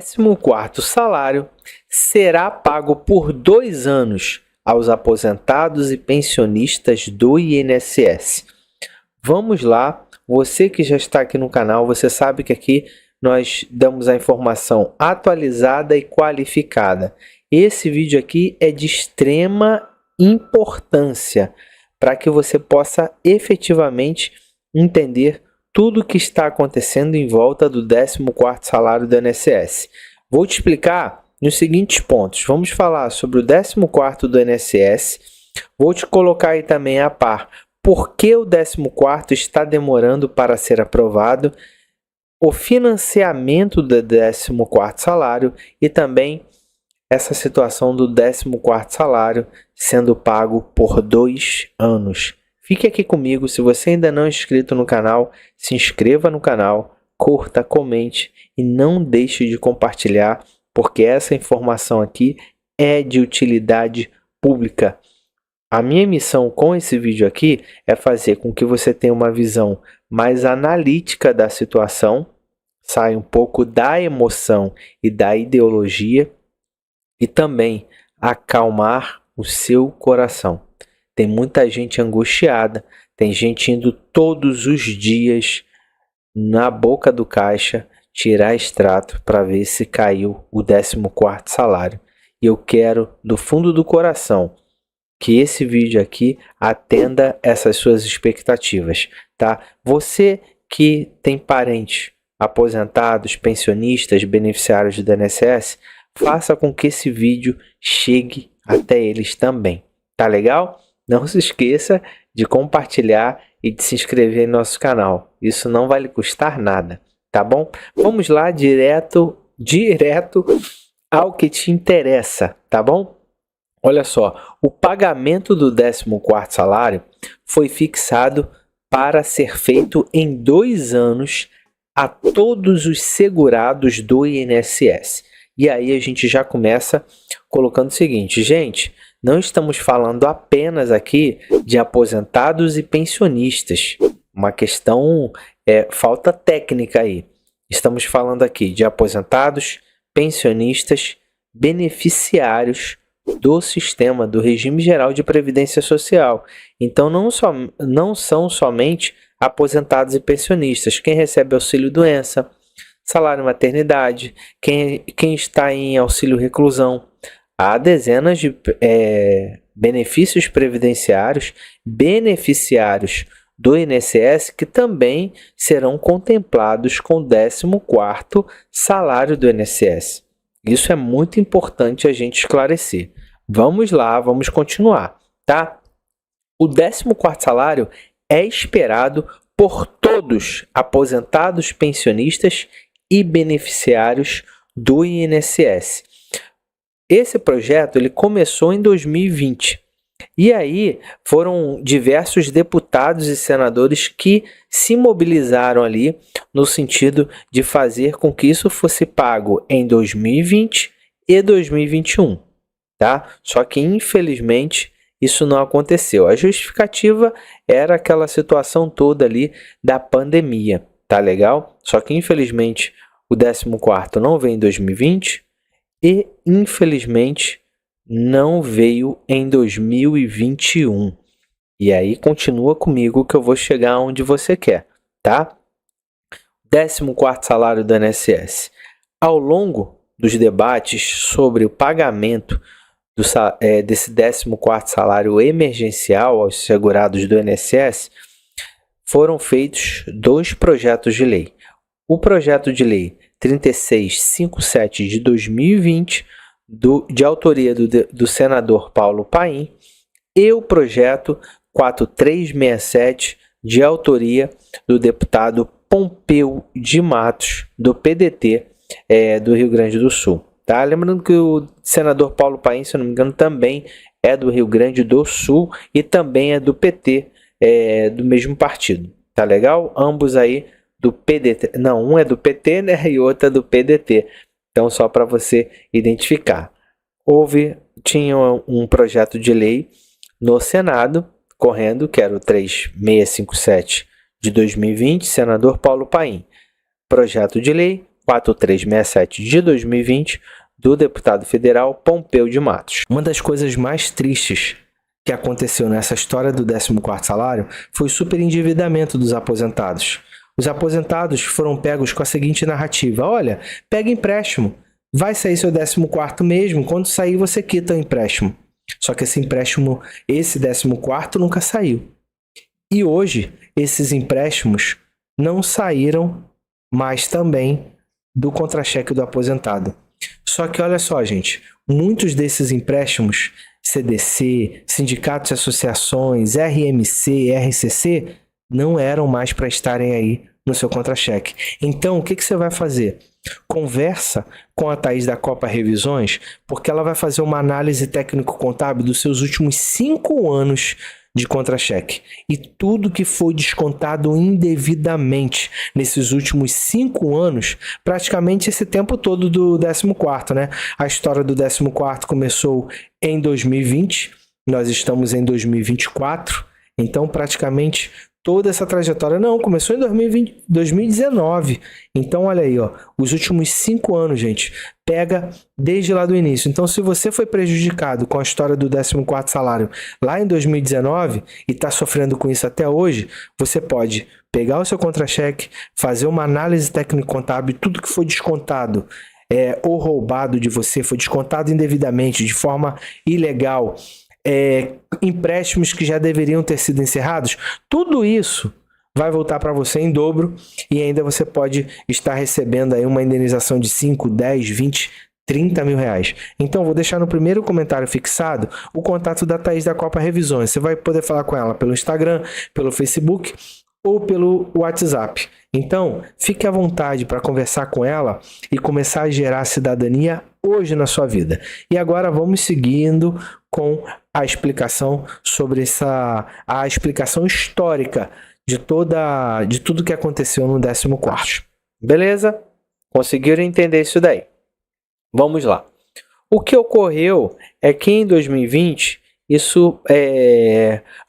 14º salário será pago por 2 anos aos aposentados e pensionistas do INSS. Vamos lá, você que já está aqui no canal, você sabe que aqui nós damos a informação atualizada e qualificada. Esse vídeo aqui é de extrema importância para que você possa efetivamente entender tudo o que está acontecendo em volta do 14º salário do INSS. Vou te explicar nos seguintes pontos. Vamos falar sobre o 14º do INSS. Vou te colocar aí também a par por que o 14º está demorando para ser aprovado, o financiamento do 14º salário e também essa situação do 14º salário sendo pago por 2 anos. Fique aqui comigo, se você ainda não é inscrito no canal, se inscreva no canal, curta, comente e não deixe de compartilhar, porque essa informação aqui é de utilidade pública. A minha missão com esse vídeo aqui é fazer com que você tenha uma visão mais analítica da situação, saia um pouco da emoção e da ideologia e também acalmar o seu coração. Tem muita gente angustiada, tem gente indo todos os dias na boca do caixa tirar extrato para ver se caiu o 14º salário. E eu quero, do fundo do coração, que esse vídeo aqui atenda essas suas expectativas, tá? Você que tem parentes aposentados, pensionistas, beneficiários do INSS, faça com que esse vídeo chegue até eles também, tá legal? Não se esqueça de compartilhar e de se inscrever no nosso canal. Isso não vai lhe custar nada, tá bom? Vamos lá direto ao que te interessa, tá bom? Olha só, o pagamento do 14º salário foi fixado para ser feito em 2 anos a todos os segurados do INSS. E aí a gente já começa colocando o seguinte, gente, não estamos falando apenas aqui de aposentados e pensionistas. Uma questão, falta técnica aí. Estamos falando aqui de aposentados, pensionistas, beneficiários do sistema, do regime geral de previdência social. Então não são somente aposentados e pensionistas. Quem recebe auxílio-doença, salário maternidade, quem está em auxílio reclusão. Há dezenas de benefícios previdenciários, beneficiários do INSS que também serão contemplados com o 14º salário do INSS. Isso é muito importante a gente esclarecer. Vamos lá, vamos continuar, tá? O 14º salário é esperado por todos aposentados, pensionistas e beneficiários do INSS. Esse projeto ele começou em 2020 e aí foram diversos deputados e senadores que se mobilizaram ali no sentido de fazer com que isso fosse pago em 2020 e 2021, tá? Só que infelizmente isso não aconteceu. A justificativa era aquela situação toda ali da pandemia, tá legal? Só que infelizmente o 14º não veio em 2020 e infelizmente não veio em 2021. E aí continua comigo que eu vou chegar onde você quer, tá? 14º salário do INSS. Ao longo dos debates sobre o pagamento desse 14º salário emergencial aos segurados do INSS, foram feitos 2 projetos de lei. O projeto de lei 3657 de 2020, de autoria do senador Paulo Paim, e o projeto 4367, de autoria do deputado Pompeu de Matos, do PDT do Rio Grande do Sul. Tá? Lembrando que o senador Paulo Paim, se não me engano, também é do Rio Grande do Sul e também é do PT, do mesmo partido. Tá legal? Ambos aí do PDT. Não, um é do PT, né? E outro é do PDT. Então, só para você identificar. Tinha um projeto de lei no Senado, correndo, que era o 3657 de 2020, senador Paulo Paim. Projeto de lei 4367 de 2020 do deputado federal Pompeu de Matos. Uma das coisas mais tristes que aconteceu nessa história do 14º salário foi o superendividamento dos aposentados. Os aposentados foram pegos com a seguinte narrativa: olha, pega empréstimo, vai sair seu 14º mesmo, quando sair você quita o empréstimo. Só que esse empréstimo, esse 14º nunca saiu. E hoje, esses empréstimos não saíram mais também do contra-cheque do aposentado. Só que olha só, gente, muitos desses empréstimos, CDC, sindicatos e associações, RMC, RCC, não eram mais para estarem aí no seu contra-cheque. Então, o que você vai fazer? Conversa com a Thaís da Copa Revisões, porque ela vai fazer uma análise técnico-contábil dos seus últimos 5 anos de contra-cheque. E tudo que foi descontado indevidamente nesses últimos 5 anos, praticamente esse tempo todo do 14º, né? A história do 14º começou em 2020, nós estamos em 2024, então praticamente toda essa trajetória começou em 2019. Então olha aí, ó, os últimos 5 anos, gente, pega desde lá do início. Então se você foi prejudicado com a história do 14º salário lá em 2019 e está sofrendo com isso até hoje, você pode pegar o seu contra-cheque, fazer uma análise técnico-contábil, tudo que foi descontado ou roubado de você, foi descontado indevidamente, de forma ilegal, empréstimos que já deveriam ter sido encerrados, tudo isso vai voltar para você em dobro e ainda você pode estar recebendo aí uma indenização de 5, 10, 20, 30 mil reais. Então, vou deixar no primeiro comentário fixado o contato da Thaís da Copa Revisões. Você vai poder falar com ela pelo Instagram, pelo Facebook ou pelo WhatsApp. Então, fique à vontade para conversar com ela e começar a gerar cidadania hoje na sua vida. E agora vamos seguindo com a explicação sobre a explicação histórica de tudo que aconteceu no 14º. Beleza? Conseguiram entender isso daí? Vamos lá. O que ocorreu é que em 2020,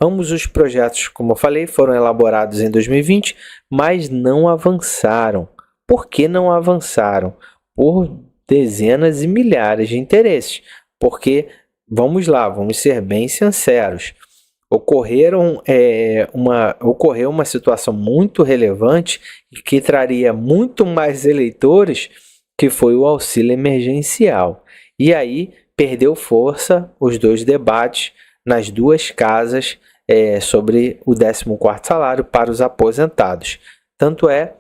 ambos os projetos, como eu falei, foram elaborados em 2020, mas não avançaram. Por que não avançaram? Por dezenas e milhares de interesses. Porque, vamos lá, vamos ser bem sinceros, ocorreu uma situação muito relevante e que traria muito mais eleitores, que foi o auxílio emergencial. E aí perdeu força os dois debates nas duas casas sobre o 14º salário para os aposentados. Tanto é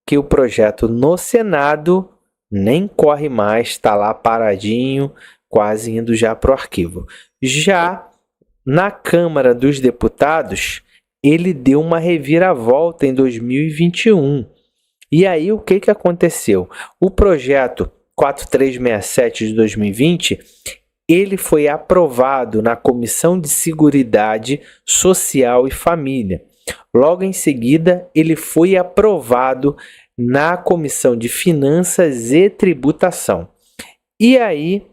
que o projeto no Senado nem corre mais, está lá paradinho, quase indo já para o arquivo. Já na Câmara dos Deputados, ele deu uma reviravolta em 2021. E aí o que aconteceu? O projeto 4367 de 2020, ele foi aprovado na Comissão de Seguridade Social e Família. Logo em seguida, ele foi aprovado na Comissão de Finanças e Tributação. E aí,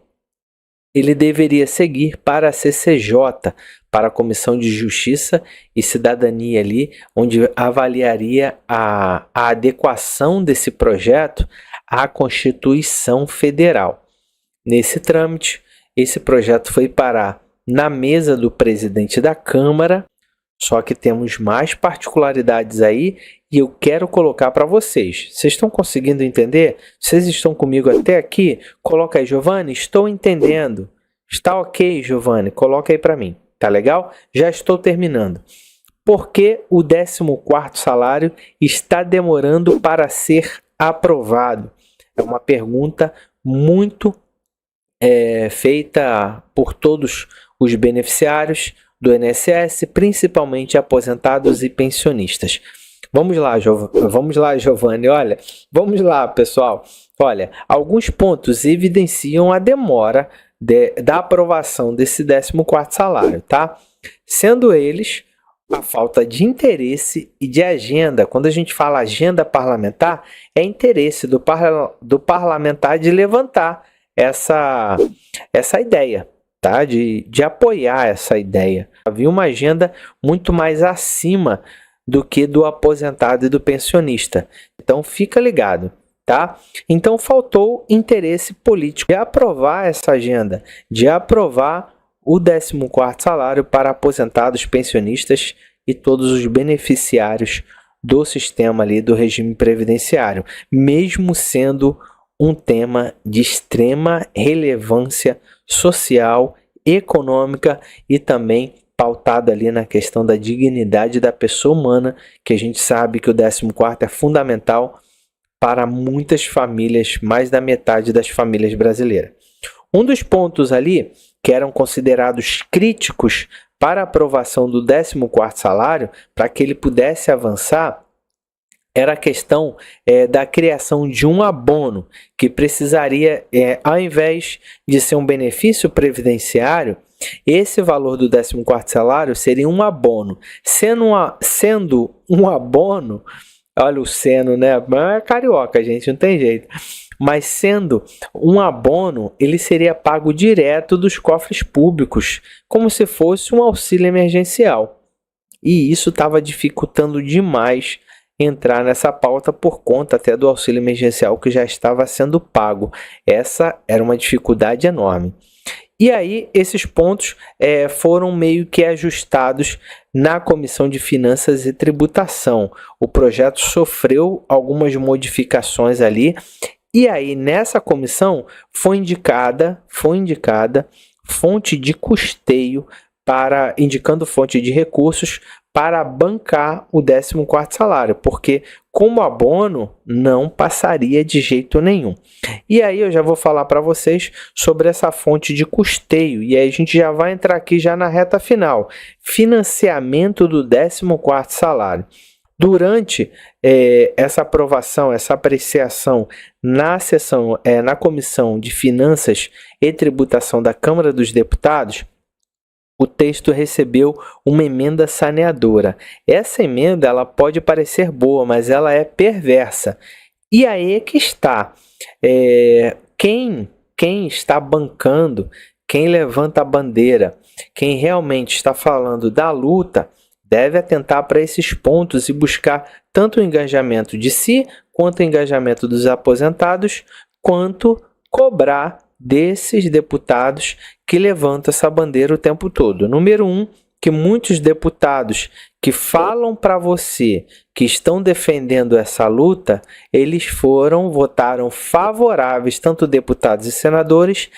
ele deveria seguir para a CCJ, para a Comissão de Justiça e Cidadania ali, onde avaliaria a adequação desse projeto à Constituição Federal. Nesse trâmite, esse projeto foi parar na mesa do presidente da Câmara, só que temos mais particularidades aí e eu quero colocar para vocês. Vocês estão conseguindo entender? Vocês estão comigo até aqui? Coloca aí, Giovanni, estou entendendo. Está ok, Giovanni? Coloca aí para mim. Tá legal? Já estou terminando. Por que o 14º salário está demorando para ser aprovado? É uma pergunta muito feita por todos os beneficiários do INSS, principalmente aposentados e pensionistas. Vamos lá, Giovanni. Olha, vamos lá, pessoal. Olha, alguns pontos evidenciam a demora da aprovação desse 14º salário, tá? Sendo eles a falta de interesse e de agenda. Quando a gente fala agenda parlamentar, é interesse do parlamentar de levantar essa ideia, tá? De apoiar essa ideia. Havia uma agenda muito mais acima do que do aposentado e do pensionista. Então fica ligado. tá? Então faltou interesse político de aprovar essa agenda, de aprovar o 14º salário para aposentados, pensionistas e todos os beneficiários do sistema ali do regime previdenciário, mesmo sendo um tema de extrema relevância social, econômica e também pautado ali na questão da dignidade da pessoa humana, que a gente sabe que o 14º é fundamental para muitas famílias, mais da metade das famílias brasileiras. Um dos pontos ali que eram considerados críticos para a aprovação do 14º salário, para que ele pudesse avançar, era a questão da criação de um abono, que precisaria, ao invés de ser um benefício previdenciário, esse valor do 14º salário seria um abono. Sendo um abono, olha o seno, né? É carioca, gente, não tem jeito. Mas sendo um abono, ele seria pago direto dos cofres públicos, como se fosse um auxílio emergencial. E isso estava dificultando demais entrar nessa pauta por conta até do auxílio emergencial que já estava sendo pago. Essa era uma dificuldade enorme. E aí, esses pontos foram meio que ajustados na Comissão de Finanças e Tributação. O projeto sofreu algumas modificações ali. E aí, nessa comissão, foi indicada fonte de custeio indicando fonte de recursos para bancar o 14º salário, porque como abono não passaria de jeito nenhum. E aí eu já vou falar para vocês sobre essa fonte de custeio, e aí a gente já vai entrar aqui já na reta final. Financiamento do 14º salário. Durante essa aprovação, essa apreciação na Comissão de Finanças e Tributação da Câmara dos Deputados, o texto recebeu uma emenda saneadora. Essa emenda ela pode parecer boa, mas ela é perversa. E aí é que está. Quem está bancando, quem levanta a bandeira, quem realmente está falando da luta, deve atentar para esses pontos e buscar tanto o engajamento de si, quanto o engajamento dos aposentados, quanto cobrar desses deputados que levantam essa bandeira o tempo todo. Número 1, que muitos deputados que falam para você que estão defendendo essa luta, eles votaram favoráveis, tanto deputados e senadores,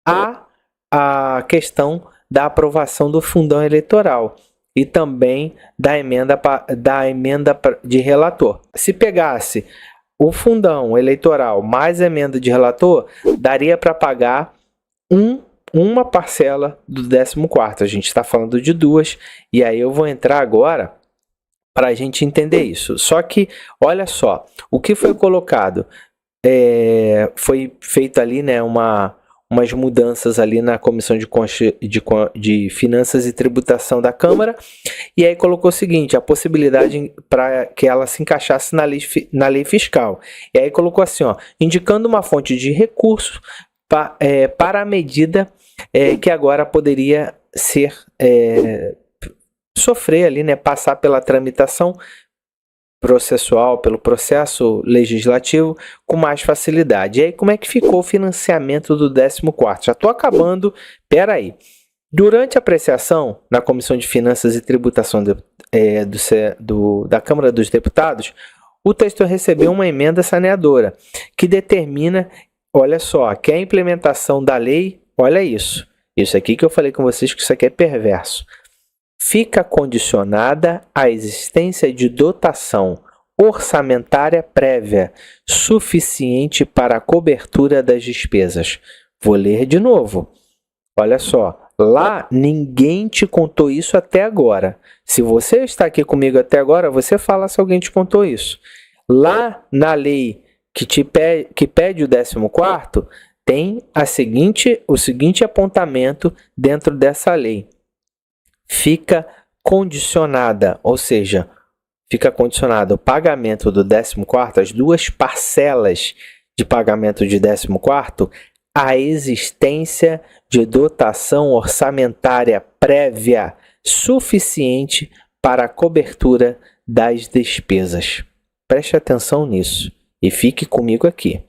à questão da aprovação do fundão eleitoral e também da emenda de relator. Se pegasse o fundão eleitoral mais a emenda de relator, daria para pagar uma parcela do 14º. A gente está falando de duas, e aí eu vou entrar agora para a gente entender isso. Só que, olha só, o que foi colocado, foi feito ali, né, umas mudanças ali na Comissão de Finanças e Tributação da Câmara, e aí colocou o seguinte, a possibilidade para que ela se encaixasse na lei fiscal. E aí colocou assim, indicando uma fonte de recursos para a medida que agora poderia sofrer ali, né, passar pela tramitação processual, pelo processo legislativo com mais facilidade. E aí como é que ficou o financiamento do 14º? Já estou acabando, peraí. Durante a apreciação na Comissão de Finanças e Tributação da Câmara dos Deputados, o texto recebeu uma emenda saneadora que determina, olha só, que a implementação da lei, olha isso aqui que eu falei com vocês que isso aqui é perverso, fica condicionada à existência de dotação orçamentária prévia suficiente para a cobertura das despesas. Vou ler de novo. Olha só, lá ninguém te contou isso até agora. Se você está aqui comigo até agora, você fala se alguém te contou isso. Lá na lei que pede o 14º, tem o seguinte apontamento dentro dessa lei. Fica condicionada, ou seja, fica condicionado o pagamento do 14º, as duas parcelas de pagamento de 14º, à existência de dotação orçamentária prévia suficiente para a cobertura das despesas. Preste atenção nisso. E fique comigo aqui,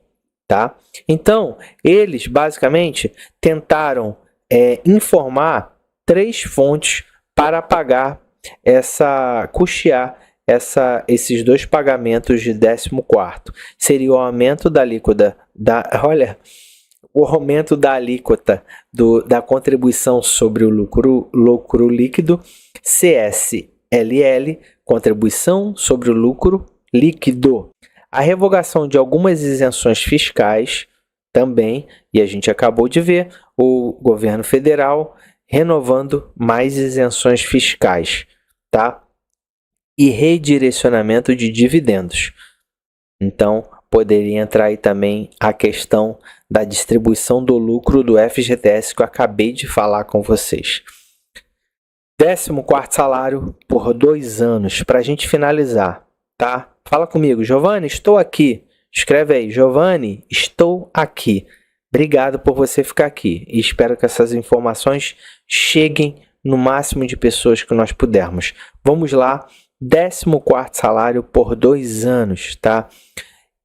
tá? Então, eles basicamente tentaram informar 3 fontes para custear esses 2 pagamentos de 14º. Seria o aumento da alíquota o aumento da alíquota da contribuição sobre o lucro líquido, CSLL, contribuição sobre o lucro líquido. A revogação de algumas isenções fiscais também, e a gente acabou de ver o governo federal renovando mais isenções fiscais, tá? E redirecionamento de dividendos. Então, poderia entrar aí também a questão da distribuição do lucro do FGTS que eu acabei de falar com vocês. 14º salário por 2 anos, para a gente finalizar, tá? Fala comigo, Giovanni, estou aqui. Escreve aí, Giovanni, estou aqui. Obrigado por você ficar aqui e espero que essas informações cheguem no máximo de pessoas que nós pudermos. Vamos lá, 14º salário por 2 anos, tá?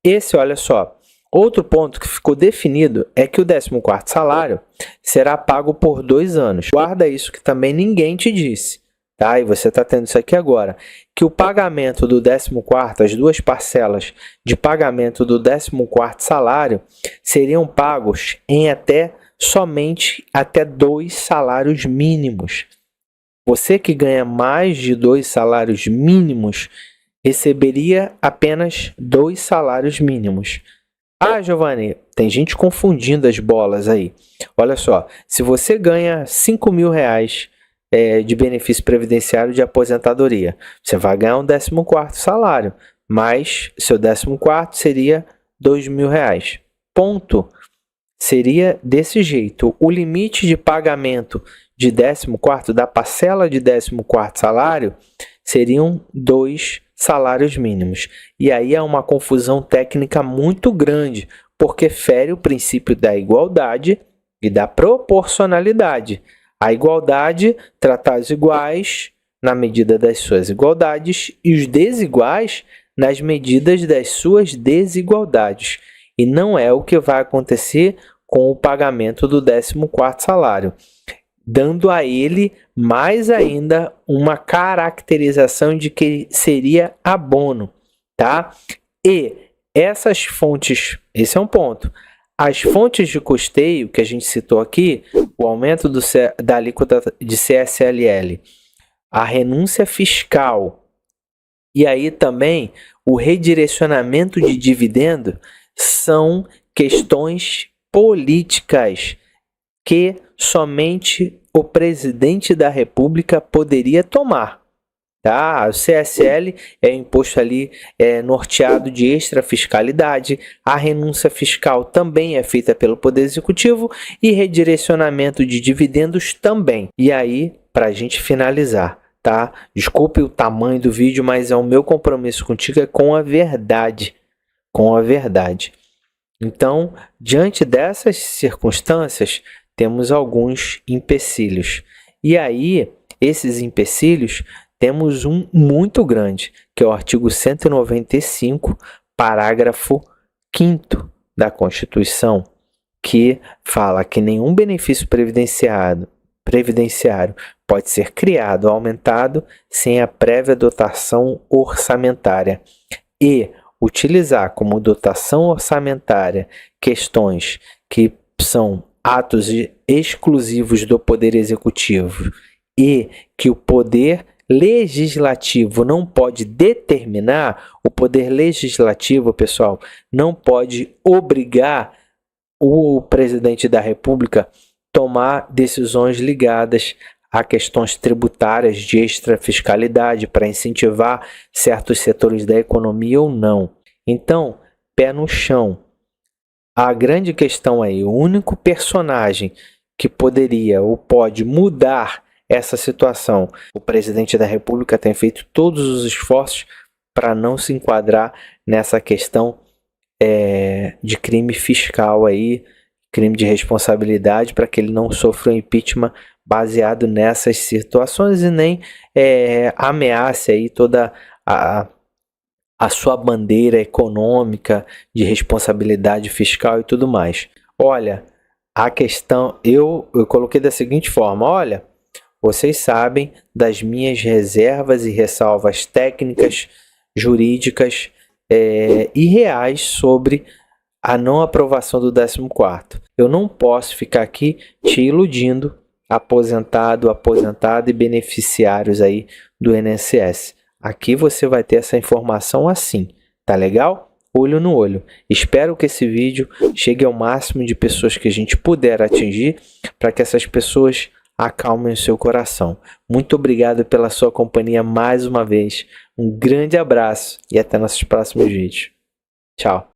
Esse, olha só, outro ponto que ficou definido é que o 14º salário será pago por 2 anos. Guarda isso que também ninguém te disse, tá? E você está tendo isso aqui agora, que o pagamento do 14º, as 2 parcelas de pagamento do 14º salário seriam pagos em somente até 2 salários mínimos. Você que ganha mais de 2 salários mínimos receberia apenas 2 salários mínimos. Ah, Giovanni, tem gente confundindo as bolas aí. Olha só, se você ganha R$5.000 de benefício previdenciário de aposentadoria, você vai ganhar um 14º salário, mas seu 14º seria R$2.000. Ponto. Seria desse jeito. O limite de pagamento de 14º, da parcela de 14º salário, seriam 2 salários mínimos. E aí é uma confusão técnica muito grande, porque fere o princípio da igualdade e da proporcionalidade. A igualdade, tratar os iguais na medida das suas igualdades e os desiguais nas medidas das suas desigualdades. E não é o que vai acontecer com o pagamento do 14º salário, dando a ele mais ainda uma caracterização de que seria abono, tá? E essas fontes, esse é um ponto. As fontes de custeio que a gente citou aqui, o aumento da alíquota de CSLL, a renúncia fiscal e aí também o redirecionamento de dividendo são questões políticas que somente o presidente da República poderia tomar. Tá? O CSL é imposto ali norteado de extrafiscalidade, a renúncia fiscal também é feita pelo Poder Executivo e redirecionamento de dividendos também. E aí, para a gente finalizar, tá? Desculpe o tamanho do vídeo, mas é o meu compromisso contigo com a verdade. Com a verdade. Então, diante dessas circunstâncias, temos alguns empecilhos. E aí, esses empecilhos, temos um muito grande, que é o artigo 195, parágrafo 5º da Constituição, que fala que nenhum benefício previdenciário pode ser criado ou aumentado sem a prévia dotação orçamentária e utilizar como dotação orçamentária questões que são atos exclusivos do Poder Executivo e que o Poder Legislativo não pode determinar, o Poder Legislativo, pessoal, não pode obrigar o presidente da República a tomar decisões ligadas a questões tributárias de extrafiscalidade para incentivar certos setores da economia ou não. Então, pé no chão. A grande questão aí, o único personagem que poderia ou pode mudar essa situação, o presidente da República tem feito todos os esforços para não se enquadrar nessa questão de crime fiscal aí, crime de responsabilidade, para que ele não sofra um impeachment baseado nessas situações e nem ameace aí toda a sua bandeira econômica de responsabilidade fiscal e tudo mais. Olha, a questão eu coloquei da seguinte forma: olha, vocês sabem das minhas reservas e ressalvas técnicas, jurídicas e reais sobre a não aprovação do 14º. Eu não posso ficar aqui te iludindo, aposentado, aposentada e beneficiários aí do INSS. Aqui você vai ter essa informação assim, tá legal? Olho no olho. Espero que esse vídeo chegue ao máximo de pessoas que a gente puder atingir, para que essas pessoas acalmem o seu coração. Muito obrigado pela sua companhia mais uma vez. Um grande abraço e até nossos próximos vídeos. Tchau.